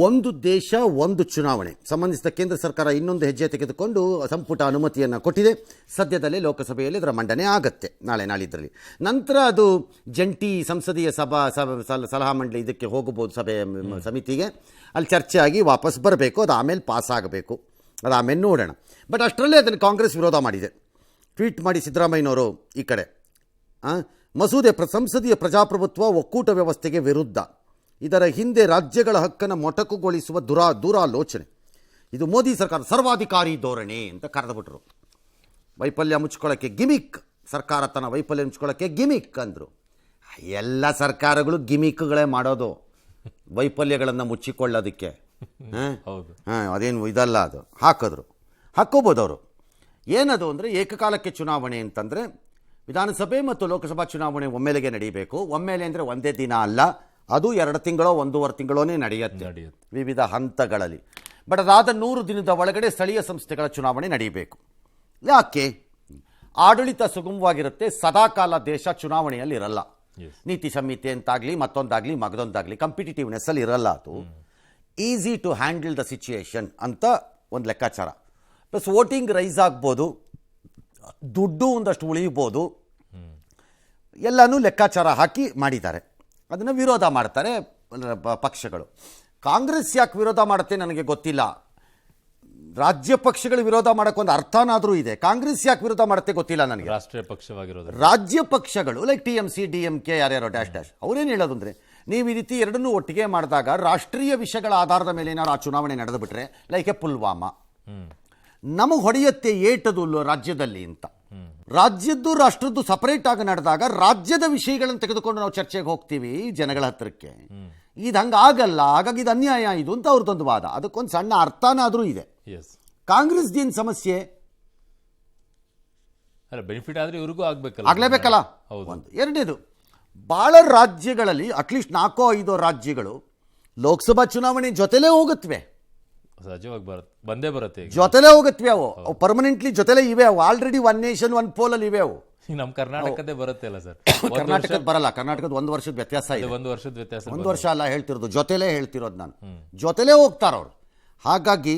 ಒಂದು ದೇಶ ಒಂದು ಚುನಾವಣೆ ಸಂಬಂಧಿಸಿದ ಕೇಂದ್ರ ಸರ್ಕಾರ ಇನ್ನೊಂದು ಹೆಜ್ಜೆ ತೆಗೆದುಕೊಂಡು ಸಂಪುಟ ಅನುಮತಿಯನ್ನು ಕೊಟ್ಟಿದೆ. ಸದ್ಯದಲ್ಲೇ ಲೋಕಸಭೆಯಲ್ಲಿ ಅದರ ಮಂಡನೆ ಆಗುತ್ತೆ, ನಾಳಿದ್ದರಲ್ಲಿ. ನಂತರ ಅದು ಜಂಟಿ ಸಂಸದೀಯ ಸಲಹಾ ಮಂಡಳಿ ಇದಕ್ಕೆ ಹೋಗಬಹುದು, ಸಮಿತಿಗೆ. ಅಲ್ಲಿ ಚರ್ಚೆ ಆಗಿ ವಾಪಸ್ ಬರಬೇಕು, ಅದು ಆಮೇಲೆ ಪಾಸ್ ಆಗಬೇಕು, ಅದು ಆಮೇಲೆ ನೋಡೋಣ. ಬಟ್ ಅಷ್ಟರಲ್ಲೇ ಅದನ್ನು ಕಾಂಗ್ರೆಸ್ ವಿರೋಧ ಮಾಡಿದೆ. ಟ್ವೀಟ್ ಮಾಡಿ ಸಿದ್ದರಾಮಯ್ಯನವರು ಈ ಕಡೆ ಮಸೂದೆ ಸಂಸದೀಯ ಪ್ರಜಾಪ್ರಭುತ್ವ ಒಕ್ಕೂಟ ವ್ಯವಸ್ಥೆಗೆ ವಿರುದ್ಧ, ಇದರ ಹಿಂದೆ ರಾಜ್ಯಗಳ ಹಕ್ಕನ್ನು ಮೊಟಕುಗೊಳಿಸುವ ದೂರಾಲೋಚನೆ, ಇದು ಮೋದಿ ಸರ್ಕಾರ ಸರ್ವಾಧಿಕಾರಿ ಧೋರಣೆ ಅಂತ ಕರೆದುಬಿಟ್ರು. ವೈಫಲ್ಯ ಮುಚ್ಕೊಳ್ಳೋಕ್ಕೆ ಗಿಮಿಕ್, ಸರ್ಕಾರ ತನ್ನ ವೈಫಲ್ಯ ಮುಚ್ಕೊಳ್ಳೋಕ್ಕೆ ಗಿಮಿಕ್ ಅಂದರು. ಎಲ್ಲ ಸರ್ಕಾರಗಳು ಗಿಮಿಕ್ಗಳೇ ಮಾಡೋದು ವೈಫಲ್ಯಗಳನ್ನು ಮುಚ್ಚಿಕೊಳ್ಳೋದಕ್ಕೆ. ಅದೇನು ಇದಲ್ಲ, ಅದು ಹಾಕೋಬೋದು ಅವರು. ಏನದು ಅಂದರೆ ಏಕಕಾಲಕ್ಕೆ ಚುನಾವಣೆ ಅಂತಂದರೆ ವಿಧಾನಸಭೆ ಮತ್ತು ಲೋಕಸಭಾ ಚುನಾವಣೆ ಒಮ್ಮೆಲೆಗೆ ನಡೀಬೇಕು. ಒಮ್ಮೆಲೆ ಅಂದರೆ ಒಂದೇ ದಿನ ಅಲ್ಲ, ಅದು 2 ತಿಂಗಳೋ 1.5 ತಿಂಗಳೋನೇ ನಡೆಯುತ್ತೆ ವಿವಿಧ ಹಂತಗಳಲ್ಲಿ. ಬಟ್ ಅದಾದ 100 ದಿನದ ಒಳಗಡೆ ಸ್ಥಳೀಯ ಸಂಸ್ಥೆಗಳ ಚುನಾವಣೆ ನಡೀಬೇಕು. ಯಾಕೆ? ಆಡಳಿತ ಸುಗಮವಾಗಿರುತ್ತೆ, ಸದಾಕಾಲ ದೇಶ ಚುನಾವಣೆಯಲ್ಲಿ ಇರಲ್ಲ. ನೀತಿ ಸಂಹಿತೆ ಅಂತಾಗಲಿ ಮತ್ತೊಂದಾಗಲಿ ಮಗದೊಂದಾಗಲಿ ಕಾಂಪಿಟೇಟಿವ್ನೆಸ್ಸಲ್ಲಿ ಇರಲ್ಲ. ಅದು easy to handle the situation ಅಂತ ಒಂದು ಲೆಕ್ಕಾಚಾರ. ಪ್ಲಸ್ ವೋಟಿಂಗ್ ರೈಸ್ ಆಗ್ಬೋದು, ದುಡ್ಡು ಒಂದಷ್ಟು ಉಳಿಬೋದು, ಎಲ್ಲನೂ ಲೆಕ್ಕಾಚಾರ ಹಾಕಿ ಮಾಡಿದ್ದಾರೆ. ಅದನ್ನು ವಿರೋಧ ಮಾಡ್ತಾರೆ ಪಕ್ಷಗಳು. ಕಾಂಗ್ರೆಸ್ ಯಾಕೆ ವಿರೋಧ ಮಾಡುತ್ತೆ ನನಗೆ ಗೊತ್ತಿಲ್ಲ. ರಾಜ್ಯ ಪಕ್ಷಗಳು ವಿರೋಧ ಮಾಡೋಕ್ಕೊಂದು ಅರ್ಥನಾದರೂ ಇದೆ. ಕಾಂಗ್ರೆಸ್ ಯಾಕೆ ವಿರೋಧ ಮಾಡುತ್ತೆ ಗೊತ್ತಿಲ್ಲ ನನಗೆ. ರಾಷ್ಟ್ರೀಯ ಪಕ್ಷವಾಗಿರೋದು ರಾಜ್ಯ ಪಕ್ಷಗಳು ಲೈಕ್ TMC DMK ಯಾರ್ಯಾರೋ ಡ್ಯಾಶ್ ಅವರೇನು ಹೇಳೋದು ಅಂದರೆ, ನೀವು ಈ ರೀತಿ ಎರಡನ್ನೂ ಒಟ್ಟಿಗೆ ಮಾಡಿದಾಗ ರಾಷ್ಟ್ರೀಯ ವಿಷಯಗಳ ಆಧಾರದ ಮೇಲೆ ಏನಾದ್ರು ಆ ಚುನಾವಣೆ ನಡೆದು ಬಿಟ್ರೆ, ಲೈಕ್ ಪುಲ್ವಾಮಾ ನಮಗೆ ಹೊಡೆಯುತ್ತೆ ಏಟದು ರಾಜ್ಯದಲ್ಲಿ ಅಂತ. ರಾಜ್ಯದ್ದು ರಾಷ್ಟ್ರದ್ದು ಸಪರೇಟ್ ಆಗಿ ನಡೆದಾಗ ರಾಜ್ಯದ ವಿಷಯಗಳನ್ನು ತೆಗೆದುಕೊಂಡು ನಾವು ಚರ್ಚೆಗೆ ಹೋಗ್ತೀವಿ ಜನಗಳ ಹತ್ರಕ್ಕೆ. ಇದು ಹಂಗೆ ಆಗಲ್ಲ, ಹಾಗಾಗಿ ಇದು ಅನ್ಯಾಯ ಇದು ಅಂತ ಅವ್ರದ್ದೊಂದು ವಾದ. ಅದಕ್ಕೊಂದು ಸಣ್ಣ ಅರ್ಥನಾದರೂ ಇದೆ. ಕಾಂಗ್ರೆಸ್ದೇನು ಸಮಸ್ಯೆ? ಬೆನಿಫಿಟ್ ಆದರೆ ಇವ್ರಿಗೂ ಆಗಲೇಬೇಕಲ್ಲ. ಒಂದು. ಎರಡನೇದು, ಭಾಳ ರಾಜ್ಯಗಳಲ್ಲಿ ಅಟ್ಲೀಸ್ಟ್ 4-5 ರಾಜ್ಯಗಳು ಲೋಕಸಭಾ ಚುನಾವಣೆ ಜೊತೆಲೇ ಹೋಗುತ್ತವೆ, ಬಂದೇ ಬರುತ್ತೆ, ಜೊತೆಲೇ ಹೋಗುತ್ತವೆ. ಅವು ಪರ್ಮನೆಂಟ್ಲಿ ಜೊತೆಲೇ ಇವೆ. ಅವು ಆಲ್ರೆಡಿ 1 ನೇಷನ್ 1 ಪೋಲ್ ಅಲ್ಲಿ ಇವೆ. ಅವು ನಮ್ಮ ಕರ್ನಾಟಕದೇ ಬರುತ್ತೆ ಅಲ್ಲ ಸರ್? ಕರ್ನಾಟಕದ ಬರಲ್ಲ. ಕರ್ನಾಟಕದ 1 ವರ್ಷದ ವ್ಯತ್ಯಾಸ ಇದೆ. 1 ವರ್ಷದ ವ್ಯತ್ಯಾಸ. 1 ವರ್ಷ ಅಲ್ಲ ಹೇಳ್ತಿರೋದು, ಜೊತೆಲೇ ಹೇಳ್ತಿರೋದು ನಾನು. ಜೊತೆಲೇ ಹೋಗ್ತಾರವ್ರು. ಹಾಗಾಗಿ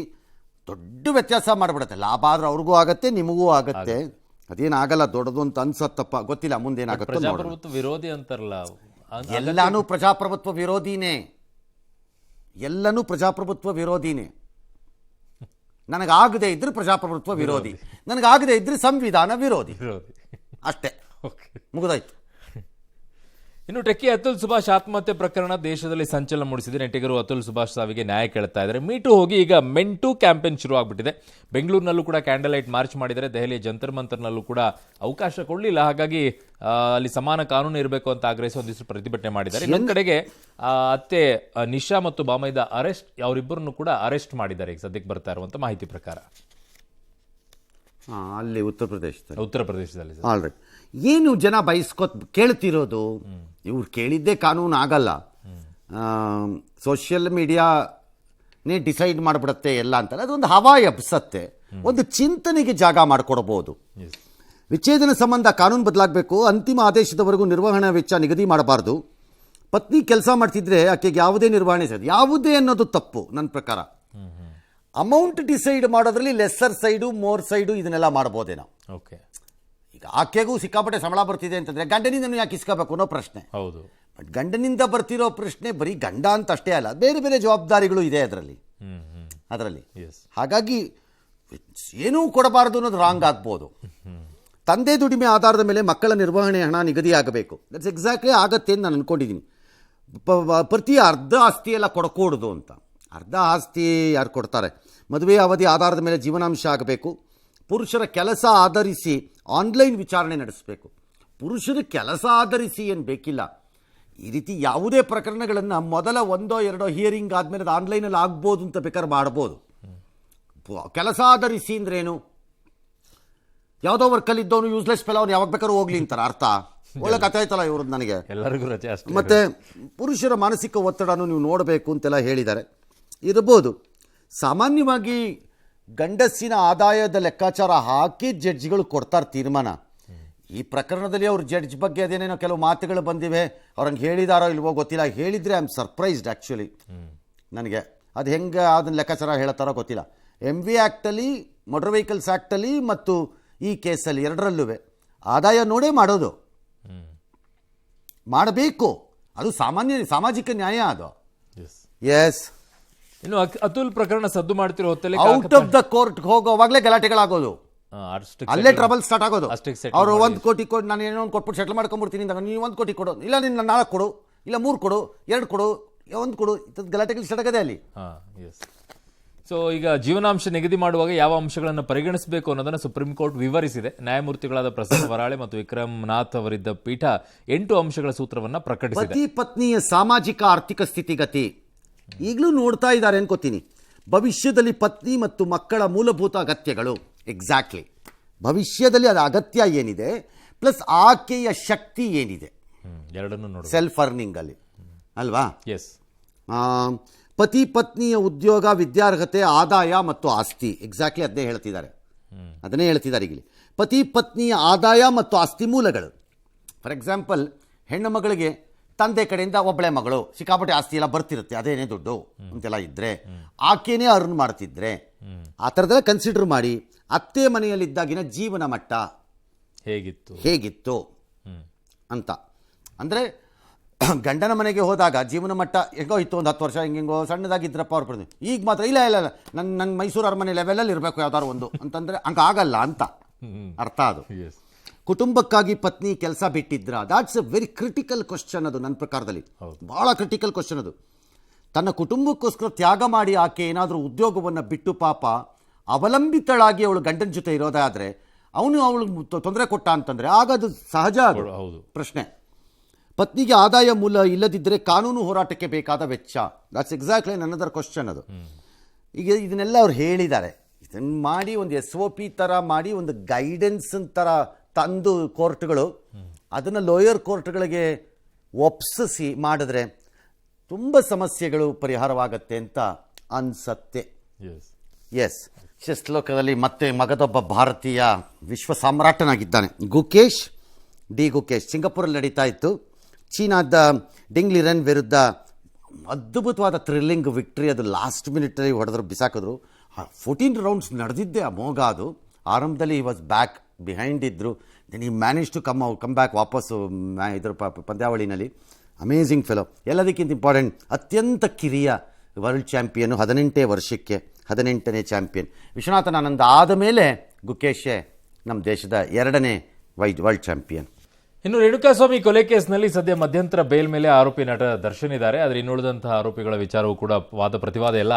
ದೊಡ್ಡ ವ್ಯತ್ಯಾಸ ಮಾಡಿಬಿಡುತ್ತೆ. ಲಾಭ ಆದ್ರೆ ಅವ್ರಿಗೂ ಆಗತ್ತೆ, ನಿಮಗೂ ಆಗತ್ತೆ. ಅದೇನಾಗಲ್ಲ ದೊಡ್ಡದು ಅಂತ ಅನ್ಸತ್ತಪ್ಪ, ಗೊತ್ತಿಲ್ಲ ಮುಂದೇನಾಗುತ್ತೆ. ಪ್ರಜಾಪ್ರಭುತ್ವ ವಿರೋಧಿ ಅಂತಾರಲ್ಲ, ಎಲ್ಲಾನು ಪ್ರಜಾಪ್ರಭುತ್ವ ವಿರೋಧಿನೇ. ಎಲ್ಲನೂ ಪ್ರಜಾಪ್ರಭುತ್ವ ವಿರೋಧಿನೇ. ನನಗಾಗದೇ ಇದ್ರೆ ಪ್ರಜಾಪ್ರಭುತ್ವ ವಿರೋಧಿ, ನನಗಾಗದೇ ಇದ್ರೆ ಸಂವಿಧಾನ ವಿರೋಧಿ. ಅಷ್ಟೇ, ಮುಗಿದಾಯ್ತು. ಇನ್ನು ಟೆಕ್ಕಿ ಅತುಲ್ ಸುಭಾಷ್ ಆತ್ಮಹತ್ಯೆ ಪ್ರಕರಣ ದೇಶದಲ್ಲಿ ಸಂಚಲನ ಮೂಡಿಸಿದೆ. ನೆಟ್ಟಿಗರು ಅತುಲ್ ಸುಭಾಷ್ ಸಾವಿಗೆ ನ್ಯಾಯ ಕೇಳ್ತಾ ಇದ್ದಾರೆ. ಮೀಟು ಹೋಗಿ ಈಗ ಮೆಂಟು ಕ್ಯಾಂಪೇನ್ ಶುರು ಆಗ್ಬಿಟ್ಟಿದೆ. ಬೆಂಗಳೂರಿನಲ್ಲೂ ಕೂಡ ಕ್ಯಾಂಡಲ್ ಲೈಟ್ ಮಾರ್ಚ್ ಮಾಡಿದರೆ, ದೆಹಲಿಯ ಜಂತರ್ ಮಂತರ್ನಲ್ಲೂ ಕೂಡ ಅವಕಾಶ ಕೊಡಲಿಲ್ಲ. ಹಾಗಾಗಿ ಅಲ್ಲಿ ಸಮಾನ ಕಾನೂನು ಇರಬೇಕು ಅಂತ ಆಗ್ರಹಿಸಿ ಒಂದಿಷ್ಟು ಪ್ರತಿಭಟನೆ ಮಾಡಿದ್ದಾರೆ. ಇನ್ನೊಂದು ಕಡೆಗೆ ಅತ್ತೆ ನಿಶಾ ಮತ್ತು ಬಾಮೈದ ಅರೆಸ್ಟ್, ಅವರಿಬ್ಬರನ್ನು ಕೂಡ ಅರೆಸ್ಟ್ ಮಾಡಿದ್ದಾರೆ ಈಗ ಸದ್ಯಕ್ಕೆ ಬರ್ತಾ ಇರುವಂತ ಮಾಹಿತಿ ಪ್ರಕಾರ. ಅಲ್ಲಿ ಉತ್ತರ ಪ್ರದೇಶದಲ್ಲಿ ಆಲ್ರೈಟ್. ಏನು ಜನ ಕೇಳ್ತಿರೋದು, ಇವ್ರು ಕೇಳಿದ್ದೇ ಕಾನೂನು ಆಗಲ್ಲ, ಸೋಷಿಯಲ್ ಮೀಡಿಯಾನೇ ಡಿಸೈಡ್ ಮಾಡಿಬಿಡುತ್ತೆ ಎಲ್ಲ ಅಂತಾರೆ. ಅದೊಂದು ಹವಾ ಎಬ್ಸತ್ತೆ. ಒಂದು ಚಿಂತನೆಗೆ ಜಾಗ ಮಾಡಿಕೊಡ್ಬೋದು. ವಿಚ್ಛೇದನ ಸಂಬಂಧ ಕಾನೂನು ಬದಲಾಗಬೇಕು. ಅಂತಿಮ ಆದೇಶದವರೆಗೂ ನಿರ್ವಹಣಾ ವೆಚ್ಚ ನಿಗದಿ ಮಾಡಬಾರ್ದು. ಪತ್ನಿ ಕೆಲಸ ಮಾಡ್ತಿದ್ರೆ ಆಕೆಗೆ ಯಾವುದೇ ನಿರ್ವಹಣೆ ಯಾವುದೇ ಅನ್ನೋದು ತಪ್ಪು ನನ್ನ ಪ್ರಕಾರ. ಅಮೌಂಟ್ ಡಿಸೈಡ್ ಮಾಡೋದ್ರಲ್ಲಿ ಲೆಸ್ಸರ್ ಸೈಡು ಮೋರ್ ಸೈಡು ಇದನ್ನೆಲ್ಲ ಮಾಡ್ಬೋದೇನೋ. ಓಕೆ, ಈಗ ಆಕೆಗೂ ಸಿಕ್ಕಾಪಟ್ಟೆ ಸಂಬಳ ಬರ್ತಿದೆ ಅಂತಂದರೆ ಗಂಡನಿಂದ ಯಾಕೆ ಇಸ್ಕೋಬೇಕು ಅನ್ನೋ ಪ್ರಶ್ನೆ. ಹೌದು. ಬಟ್ ಗಂಡನಿಂದ ಬರ್ತಿರೋ ಪ್ರಶ್ನೆ ಬರೀ ಗಂಡ ಅಂತ ಅಷ್ಟೇ ಅಲ್ಲ, ಬೇರೆ ಬೇರೆ ಜವಾಬ್ದಾರಿಗಳು ಇದೆ ಅದರಲ್ಲಿ. ಹಾಗಾಗಿ ಏನೂ ಕೊಡಬಾರದು ಅನ್ನೋದು ರಾಂಗ್ ಆಗ್ಬೋದು. ತಂದೆ ದುಡಿಮೆ ಆಧಾರದ ಮೇಲೆ ಮಕ್ಕಳ ನಿರ್ವಹಣೆ ಹಣ ನಿಗದಿಯಾಗಬೇಕು. ದಟ್ಸ್ ಎಕ್ಸಾಕ್ಟ್ಲಿ ಆಗತ್ತೆ ಅಂತ ನಾನು ಅಂದ್ಕೊಂಡಿದ್ದೀನಿ. ಪ್ರತಿ ಅರ್ಧ ಆಸ್ತಿ ಎಲ್ಲ ಕೊಡಕೂಡದು ಅಂತ. ಅರ್ಧ ಆಸ್ತಿ ಯಾರು ಕೊಡ್ತಾರೆ? ಮದುವೆ ಅವಧಿ ಆಧಾರದ ಮೇಲೆ ಜೀವನಾಂಶ ಆಗಬೇಕು. ಪುರುಷರ ಕೆಲಸ ಆಧರಿಸಿ ಆನ್ಲೈನ್ ವಿಚಾರಣೆ ನಡೆಸಬೇಕು. ಪುರುಷರ ಕೆಲಸ ಆಧರಿಸಿ ಏನು ಬೇಕಿಲ್ಲ. ಈ ರೀತಿ ಯಾವುದೇ ಪ್ರಕರಣಗಳನ್ನು ಮೊದಲ 1-2 ಹಿಯರಿಂಗ್ ಆದಮೇಲೆ ಅದು ಆನ್ಲೈನಲ್ಲಿ ಆಗ್ಬೋದು ಅಂತ ಬೇಕಾದ್ರೆ ಮಾಡ್ಬೋದು. ಕೆಲಸ ಆಧರಿಸಿ ಅಂದ್ರೇನು? ಯಾವುದೋ ವರ್ಕಲ್ಲಿದ್ದವನು ಯೂಸ್ಲೆಸ್ ಫೆಲೋನು ಯಾವಾಗ ಬೇಕಾದ್ರೂ ಹೋಗ್ಲಿ ಅಂತಾರೆ. ಅರ್ಥ ಒಳ್ಳೆ ಕಥೆ ಆಯ್ತಲ್ಲ ಇವ್ರದ್ದು ನನಗೆ. ಎಲ್ಲರಿಗೂ ರಜೆ ಅಷ್ಟೇ. ಮತ್ತು ಪುರುಷರ ಮಾನಸಿಕ ಒತ್ತಡನೂ ನೀವು ನೋಡಬೇಕು ಅಂತೆಲ್ಲ ಹೇಳಿದ್ದಾರೆ. ಇರಬಹುದು. ಸಾಮಾನ್ಯವಾಗಿ ಗಂಡಸಿನ ಆದಾಯದ ಲೆಕ್ಕಾಚಾರ ಹಾಕಿ ಜಡ್ಜ್ಗಳು ಕೊಡ್ತಾರೆ ತೀರ್ಮಾನ. ಈ ಪ್ರಕರಣದಲ್ಲಿ ಅವ್ರ ಜಡ್ಜ್ ಬಗ್ಗೆ ಅದೇನೇನೋ ಕೆಲವು ಮಾತುಗಳು ಬಂದಿವೆ. ಅವ್ರಂಗೆ ಹೇಳಿದಾರೋ ಇಲ್ವೋ ಗೊತ್ತಿಲ್ಲ. ಹೇಳಿದರೆ ಐ ಆಮ್ ಸರ್ಪ್ರೈಸ್ಡ್ ಆ್ಯಕ್ಚುಲಿ. ನನಗೆ ಅದು ಹೆಂಗೆ ಅದನ್ನ ಲೆಕ್ಕಾಚಾರ ಹೇಳ್ತಾರೋ ಗೊತ್ತಿಲ್ಲ. MV ಆ್ಯಕ್ಟಲ್ಲಿ, ಮೋಟರ್ ವೆಹಿಕಲ್ಸ್ ಆ್ಯಕ್ಟಲ್ಲಿ ಮತ್ತು ಈ ಕೇಸಲ್ಲಿ ಎರಡರಲ್ಲೂ ಆದಾಯ ನೋಡೇ ಮಾಡೋದು, ಮಾಡಬೇಕು. ಅದು ಸಾಮಾಜಿಕ ನ್ಯಾಯ ಅದು. ಎಸ್. ಇನ್ನು ಅತುಲ್ ಪ್ರಕರಣ ಸದ್ದು ಮಾಡ್ತಿರೋ ಹೊತ್ತಲ್ಲಿ ಔಟ್ ಆಫ್ ದ ಕೋರ್ಟ್ ಹೋಗೋವಾಗಲೇ ಗಲಾಟೆಗಳಾಗೋದು, ಅಲ್ಲೇ ಟ್ರಬಲ್ ಸ್ಟಾರ್ಟ್ ಆಗೋದು. ಅವರು 1 ಕೋಟಿ ಕೊಡು, ನಾನು ಏನೋ ಒಂದು ಕೊಟ್ಬಿಟ್ಟು ಸೆಟ್ಲ್ ಮಾಡ್ಕೊಂಡ್ಬಿಡ್ತೀನಿ ಅಂದಾಗ ನೀವು 1 ಕೋಟಿ ಕೊಡು, ಇಲ್ಲ ನಿನ್ನ 4 ಕೊಡು, ಇಲ್ಲ 3 ಕೊಡು, 2 ಕೊಡು, 1 ಕೊಡು, ಗಲಾಟೆಗಳು ಸ್ಟಾರ್ಟ್ ಆಗದೆ ಅಲ್ಲಿ. ಸೊ ಈಗ ಜೀವನಾಂಶ ನಿಗದಿ ಮಾಡುವಾಗ ಯಾವ ಅಂಶಗಳನ್ನು ಪರಿಗಣಿಸಬೇಕು ಅನ್ನೋದನ್ನು ಸುಪ್ರೀಂ ಕೋರ್ಟ್ ವಿವರಿಸಿದೆ. ನ್ಯಾಯಮೂರ್ತಿಗಳಾದ ಪ್ರಸನ್ನ ವರಾಳೆ ಮತ್ತು ವಿಕ್ರಮ್ ನಾಥ್ ಅವರಿದ್ದ ಪೀಠ 8 ಅಂಶಗಳ ಸೂತ್ರವನ್ನು ಪ್ರಕಟಿಸಿದೆ. ಪತಿ ಪತ್ನಿಯ ಸಾಮಾಜಿಕ ಆರ್ಥಿಕ ಸ್ಥಿತಿಗತಿ ಈಗಲೂ ನೋಡ್ತಾ ಇದ್ದಾರೆ ಅನ್ಕೋತೀನಿ. ಭವಿಷ್ಯದಲ್ಲಿ ಪತ್ನಿ ಮತ್ತು ಮಕ್ಕಳ ಮೂಲಭೂತ ಅಗತ್ಯಗಳು, ಎಕ್ಸಾಕ್ಟ್ಲಿ ಭವಿಷ್ಯದಲ್ಲಿ ಅದು ಅಗತ್ಯ ಏನಿದೆ ಪ್ಲಸ್ ಆಕೆಯ ಶಕ್ತಿ ಏನಿದೆ, ಎರಡನ್ನೂ ನೋಡಿ ಸೆಲ್ಫ್ ಅರ್ನಿಂಗ್ ಅಲ್ಲಿ ಅಲ್ವಾ. ಎಸ್. ಪತಿ ಪತ್ನಿಯ ಉದ್ಯೋಗ, ವಿದ್ಯಾರ್ಹತೆ, ಆದಾಯ ಮತ್ತು ಆಸ್ತಿ, ಎಕ್ಸಾಕ್ಟ್ಲಿ ಅದನ್ನೇ ಹೇಳ್ತಿದ್ದಾರೆ ಈಗಲೇ. ಪತಿ ಪತ್ನಿಯ ಆದಾಯ ಮತ್ತು ಆಸ್ತಿ ಮೂಲಗಳು. ಫಾರ್ ಎಕ್ಸಾಂಪಲ್, ಹೆಣ್ಣು ಮಗಳಿಗೆ ತಂದೆ ಕಡೆಯಿಂದ ಒಬ್ಬಳೆ ಮಗಳು, ಸಿಕ್ಕಾಪಟ್ಟೆ ಆಸ್ತಿ ಎಲ್ಲ ಬರ್ತಿರುತ್ತೆ, ಅದೇನೇ ದುಡ್ಡು ಅಂತೆಲ್ಲ ಇದ್ದರೆ, ಆಕೆನೇ ಅರ್ನ್ ಮಾಡ್ತಿದ್ರೆ, ಆ ಥರದೆಲ್ಲ ಕನ್ಸಿಡರ್ ಮಾಡಿ ಅತ್ತೆ ಮನೆಯಲ್ಲಿದ್ದಾಗಿನ ಜೀವನ ಮಟ್ಟ ಹೇಗಿತ್ತು ಅಂತ. ಅಂದರೆ ಗಂಡನ ಮನೆಗೆ ಹೋದಾಗ ಜೀವನ ಮಟ್ಟ ಹೆಂಗೋ ಇತ್ತು, ಒಂದು 10 ವರ್ಷ ಹೆಂಗೆಂಗೋ ಸಣ್ಣದಾಗಿದ್ರಪ್ಪ ಅವ್ರು ಪಡೆದು, ಈಗ ಮಾತ್ರ ಇಲ್ಲ ನನ್ನ ಮೈಸೂರು ಅರಮನೆ ಲೆವೆಲಲ್ಲಿ ಇರಬೇಕು ಯಾವ್ದಾದ್ರು ಒಂದು ಅಂತಂದರೆ ಹಂಗೆ ಆಗಲ್ಲ ಅಂತ ಅರ್ಥ. ಅದು ಕುಟುಂಬಕ್ಕಾಗಿ ಪತ್ನಿ ಕೆಲಸ ಬಿಟ್ಟಿದ್ರ, that's a very critical question. ಅದು ನನ್ನ ಪ್ರಕಾರದಲ್ಲಿ ಭಾಳ ಕ್ರಿಟಿಕಲ್ ಕ್ವಶನ್ ಅದು. ತನ್ನ ಕುಟುಂಬಕ್ಕೋಸ್ಕರ ತ್ಯಾಗ ಮಾಡಿ ಆಕೆ ಏನಾದರೂ ಉದ್ಯೋಗವನ್ನು ಬಿಟ್ಟು ಪಾಪ ಅವಲಂಬಿತಳಾಗಿ ಅವಳು ಗಂಡನ ಜೊತೆ ಇರೋದಾದರೆ ಅವಳು ತೊಂದರೆ ಕೊಟ್ಟ ಅಂತಂದರೆ ಆಗ ಅದು ಸಹಜ. ಅದು ಪ್ರಶ್ನೆ. ಪತ್ನಿಗೆ ಆದಾಯ ಮೂಲ ಇಲ್ಲದಿದ್ದರೆ ಕಾನೂನು ಹೋರಾಟಕ್ಕೆ ಬೇಕಾದ ವೆಚ್ಚ, ದಾಟ್ಸ್ ಎಕ್ಸಾಕ್ಟ್ಲಿ ನನ್ನದರ ಕ್ವಶನ್. ಅದು ಈಗ ಇದನ್ನೆಲ್ಲ ಅವ್ರು ಹೇಳಿದ್ದಾರೆ. ಇದನ್ನು ಮಾಡಿ ಒಂದು SOP ಥರ ಮಾಡಿ ಒಂದು ಗೈಡೆನ್ಸ್ ಥರ ತಂದು ಕೋರ್ಟ್ಗಳು ಅದನ್ನು ಲೋಯರ್ ಕೋರ್ಟ್ಗಳಿಗೆ ಒಪ್ಪಿಸಿ ಮಾಡಿದ್ರೆ ತುಂಬ ಸಮಸ್ಯೆಗಳು ಪರಿಹಾರವಾಗತ್ತೆ ಅಂತ ಅನ್ಸತ್ತೆ. ಎಸ್. ಶ್ಲೋಕದಲ್ಲಿ ಮತ್ತೆ ಮಗದೊಬ್ಬ ಭಾರತೀಯ ವಿಶ್ವ ಸಾಮ್ರಾಟನಾಗಿದ್ದಾನೆ, ಗುಕೇಶ್. ಸಿಂಗಾಪುರಲ್ಲಿ ನಡೀತಾ ಇತ್ತು. ಚೀನಾದ ಡಿಂಗ್ ಲಿರೆನ್ ವಿರುದ್ಧ ಅದ್ಭುತವಾದ ಥ್ರಿಲ್ಲಿಂಗ್ ವಿಕ್ಟ್ರಿ. ಅದು ಲಾಸ್ಟ್ ಮಿನಿಟಲ್ಲಿ ಹೊಡೆದ್ರು, ಬಿಸಾಕಿದ್ರು. 14 ರೌಂಡ್ಸ್ ನಡೆದಿದ್ದೆ ಅಮೋಘ. ಅದು ಆರಂಭದಲ್ಲಿ ವಾಸ್ ಬ್ಯಾಕ್ ಬಿಹೈಂಡ್ ಇದ್ದರು, ದೆನ್ ಈ ಮ್ಯಾನೇಜ್ ಟು ಕಮ್ ಬ್ಯಾಕ್ ವಾಪಸ್ಸು ಇದ್ರ ಪಂದ್ಯಾವಳಿನಲ್ಲಿ. Amazing fellow. ಎಲ್ಲದಕ್ಕಿಂತ ಇಂಪಾರ್ಟೆಂಟ್, ಅತ್ಯಂತ ಕಿರಿಯ ವರ್ಲ್ಡ್ ಚಾಂಪಿಯನು, 18ನೇ ವರ್ಷಕ್ಕೆ 18ನೇ ಚಾಂಪಿಯನ್. ವಿಶ್ವನಾಥನ್ ಆನಂದ್ ಆದ ಮೇಲೆ ಗುಕೇಶೇ ನಮ್ಮ ದೇಶದ 2ನೇ ವರ್ಲ್ಡ್ ಚಾಂಪಿಯನ್. ಇನ್ನು ರೇಣುಕಾಸ್ವಾಮಿ ಕೊಲೆ ಕೇಸ್ನಲ್ಲಿ ಸದ್ಯ ಮಧ್ಯಂತರ ಬೇಲ್ ಮೇಲೆ ಆರೋಪಿ ನಟ ದರ್ಶನ್ ಇದ್ದಾರೆ. ಆದರೆ ಇನ್ನುಳಿದಂತಹ ಆರೋಪಿಗಳ ವಿಚಾರವೂ ಕೂಡ ವಾದ ಪ್ರತಿವಾದ ಎಲ್ಲ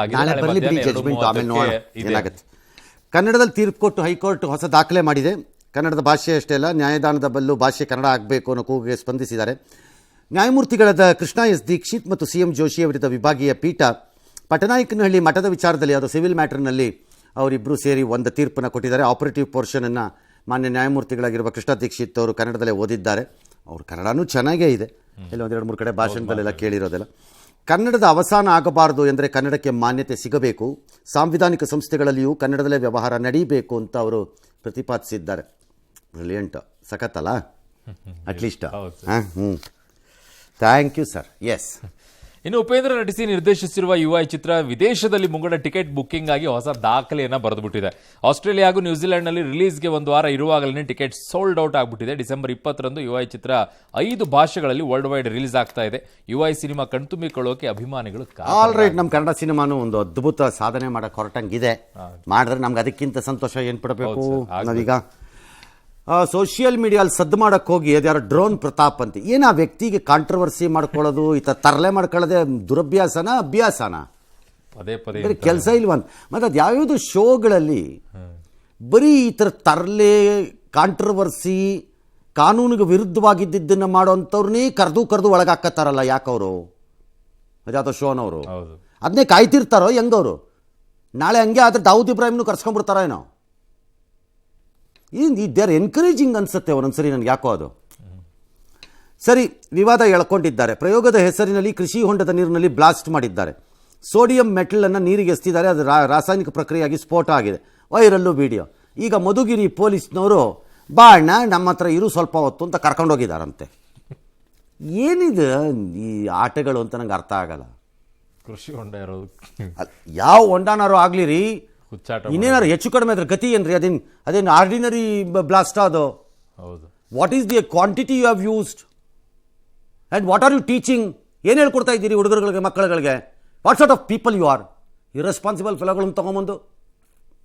ಏನಾಗುತ್ತೆ. ಕನ್ನಡದಲ್ಲಿ ತೀರ್ಪು ಕೊಟ್ಟು ಹೈಕೋರ್ಟ್ ಹೊಸ ದಾಖಲೆ ಮಾಡಿದೆ. ಕನ್ನಡದ ಭಾಷೆ ಅಷ್ಟೇ ಅಲ್ಲ, ನ್ಯಾಯದಾನದ ಬದಲು ಭಾಷೆ ಕನ್ನಡ ಆಗಬೇಕು ಅನ್ನೋ ಕೂಗಿಗೆ ಸ್ಪಂದಿಸಿದ್ದಾರೆ. ನ್ಯಾಯಮೂರ್ತಿಗಳಾದ ಕೃಷ್ಣ ಎಸ್ ದೀಕ್ಷಿತ್ ಮತ್ತು CM ಜೋಶಿ ಅವರಿದ್ದ ವಿಭಾಗೀಯ ಪೀಠ ಪಟನಾಯಕನಹಳ್ಳಿ ಮಠದ ವಿಚಾರದಲ್ಲಿ, ಅದು ಸಿವಿಲ್ ಮ್ಯಾಟರ್ನಲ್ಲಿ ಅವರಿಬ್ಬರು ಸೇರಿ ಒಂದು ತೀರ್ಪನ್ನು ಕೊಟ್ಟಿದ್ದಾರೆ. ಆಪರೇಟಿವ್ ಪೋರ್ಷನನ್ನು ಮಾನ್ಯ ನ್ಯಾಯಮೂರ್ತಿಗಳಾಗಿರುವ ಕೃಷ್ಣ ದೀಕ್ಷಿತ್ ಅವರು ಕನ್ನಡದಲ್ಲೇ ಓದಿದ್ದಾರೆ. ಅವ್ರ ಕನ್ನಡನೂ ಚೆನ್ನಾಗೇ ಇದೆ, ಎಲ್ಲ 1-2-3 ಕಡೆ ಭಾಷಣದಲ್ಲೆಲ್ಲ ಕೇಳಿರೋದೆಲ್ಲ. ಕನ್ನಡದ ಅವಸಾನ ಆಗಬಾರದು ಎಂದರೆ ಕನ್ನಡಕ್ಕೆ ಮಾನ್ಯತೆ ಸಿಗಬೇಕು, ಸಾಂವಿಧಾನಿಕ ಸಂಸ್ಥೆಗಳಲ್ಲಿಯೂ ಕನ್ನಡದಲ್ಲೇ ವ್ಯವಹಾರ ನಡೀಬೇಕು ಅಂತ ಅವರು ಪ್ರತಿಪಾದಿಸಿದ್ದಾರೆ. ಬ್ರಿಲಿಯಂಟ್, ಸಖತ್ತಲ್ಲ at least. Thank you sir. Yes. ಇನ್ನು ಉಪೇಂದ್ರ ನಟಿಸಿ ನಿರ್ದೇಶಿಸಿರುವ UI ಚಿತ್ರ ವಿದೇಶದಲ್ಲಿ ಮುಂಗಡ ಟಿಕೆಟ್ ಬುಕ್ಕಿಂಗ್ ಆಗಿ ಹೊಸ ದಾಖಲೆಯನ್ನು ಬರೆದುಬಿಟ್ಟಿದೆ. ಆಸ್ಟ್ರೇಲಿಯಾ ಹಾಗೂ ನ್ಯೂಜಿಲೆಂಡ್ನಲ್ಲಿ ರಿಲೀಸ್ಗೆ 1 ವಾರ ಇರುವಾಗಲೇ ಟಿಕೆಟ್ ಸೋಲ್ಡ್ ಔಟ್ ಆಗಿಬಿಟ್ಟಿದೆ. ಡಿಸೆಂಬರ್ 20ರಂದು UI ಚಿತ್ರ 5 ಭಾಷೆಗಳಲ್ಲಿ ವರ್ಲ್ಡ್ ವೈಡ್ ರಿಲೀಸ್ ಆಗ್ತಾ ಇದೆ. UI ಸಿನಿಮಾ ಕಣ್ತುಂಬಿಕೊಳ್ಳೋಕೆ ಅಭಿಮಾನಿಗಳು ಆಲ್ ರೈಟ್. ನಮ್ಮ ಕನ್ನಡ ಸಿನಿಮಾನು ಒಂದು ಅದ್ಭುತ ಸಾಧನೆ ಮಾಡಕ್ಕೆ ಹೊರಟಂಗಿದೆ. ಮಾಡಿದ್ರೆ ನಮ್ಗೆ ಅದಕ್ಕಿಂತ ಸಂತೋಷ ಏನು ಪಡಬೇಕು. ನಾವೀಗ ಸೋಷಿಯಲ್ ಮೀಡಿಯಲ್ಲಿ ಸದ್ದು ಮಾಡೋಕ್ಕೆ ಹೋಗಿ ಅದ್ಯಾರೋ ಡ್ರೋನ್ ಪ್ರತಾಪ್ ಅಂತ ಏನು ಆ ವ್ಯಕ್ತಿಗೆ ಕಾಂಟ್ರವರ್ಸಿ ಮಾಡ್ಕೊಳ್ಳೋದು, ಈ ಥರ ತರಲೆ ಮಾಡ್ಕೊಳ್ಳೋದೇ ದುರಭ್ಯಾಸನ ಅಭ್ಯಾಸನ? ಪದೇ ಪದೇ ಕೆಲಸ ಇಲ್ವಂತ. ಮತ್ತು ಅದು ಯಾವ್ಯಾವುದು ಶೋಗಳಲ್ಲಿ ಬರೀ ಈ ಥರ ತರಲೆ, ಕಾಂಟ್ರವರ್ಸಿ, ಕಾನೂನಿಗೆ ವಿರುದ್ಧವಾಗಿದ್ದನ್ನು ಮಾಡೋವಂಥವ್ರನ್ನೇ ಕರೆದು ಒಳಗಾಕತ್ತಾರಲ್ಲ. ಯಾಕವರು ಅದ್ಯಾವುದೋ ಶೋನವರು ಅದನ್ನೇ ಕಾಯ್ತಿರ್ತಾರೋ ಹೆಂಗವರು? ನಾಳೆ ಹಂಗೆ ಆದರೆ ದಾವೂದ್ ಇಬ್ರಾಹಿಮ್ನು ಕರ್ಸ್ಕೊಂಡ್ಬಿಡ್ತಾರೋ ಏನೋ. ದೇ ಆರ್ ಎನ್ಕರೇಜಿಂಗ್ ಅನಿಸುತ್ತೆ ಒಂದೊಂದ್ಸರಿ ನನಗೆ, ಯಾಕೋ ಅದು. ಸರಿ, ವಿವಾದ ಎಳ್ಕೊಂಡಿದ್ದಾರೆ. ಪ್ರಯೋಗದ ಹೆಸರಿನಲ್ಲಿ ಕೃಷಿ ಹೊಂಡದ ನೀರಿನಲ್ಲಿ ಬ್ಲಾಸ್ಟ್ ಮಾಡಿದ್ದಾರೆ. ಸೋಡಿಯಂ ಮೆಟಲನ್ನು ನೀರಿಗೆ ಎಸ್ತಿದ್ದಾರೆ. ಅದು ರಾಸಾಯನಿಕ ಪ್ರಕ್ರಿಯೆಯಾಗಿ ಸ್ಫೋಟ ಆಗಿದೆ. Viral video. ಈಗ ಮಧುಗಿರಿ ಪೊಲೀಸ್ನವರು ಬಾಣ್ಣ ನಮ್ಮ ಹತ್ರ ಇರು ಸ್ವಲ್ಪ ಹೊತ್ತು ಅಂತ ಕರ್ಕೊಂಡೋಗಿದ್ದಾರಂತೆ. ಏನಿದೆ ಈ ಆಟಗಳು ಅಂತ ನಂಗೆ ಅರ್ಥ ಆಗಲ್ಲ. ಕೃಷಿ ಹೊಂಡ ಇರೋದು ಯಾವ ಹೊಂಡನಾರು ಆಗಲಿ ರೀ, ಹುಚ್ಚಾಟ ಇನ್ನೇನಾರು ಹೆಚ್ಚು ಕಡಿಮೆ ಅದ್ರ ಗತಿ ಏನ್ರಿ? ಅದೇನು ಆರ್ಡಿನರಿ ಬ್ಲಾಸ್ಟ್ ಅದು? ಹೌದು. What is the quantity you have used and what are you teaching? ಏನು ಹೇಳ್ಕೊಡ್ತಾ ಇದ್ದೀರಿ ಹುಡುಗರುಗಳಿಗೆ, ಮಕ್ಕಳುಗಳಿಗೆ? What sort of people you are? Irresponsible ಫೆಲೋಗಳನ್ನು ತೊಗೊಂಬಂದು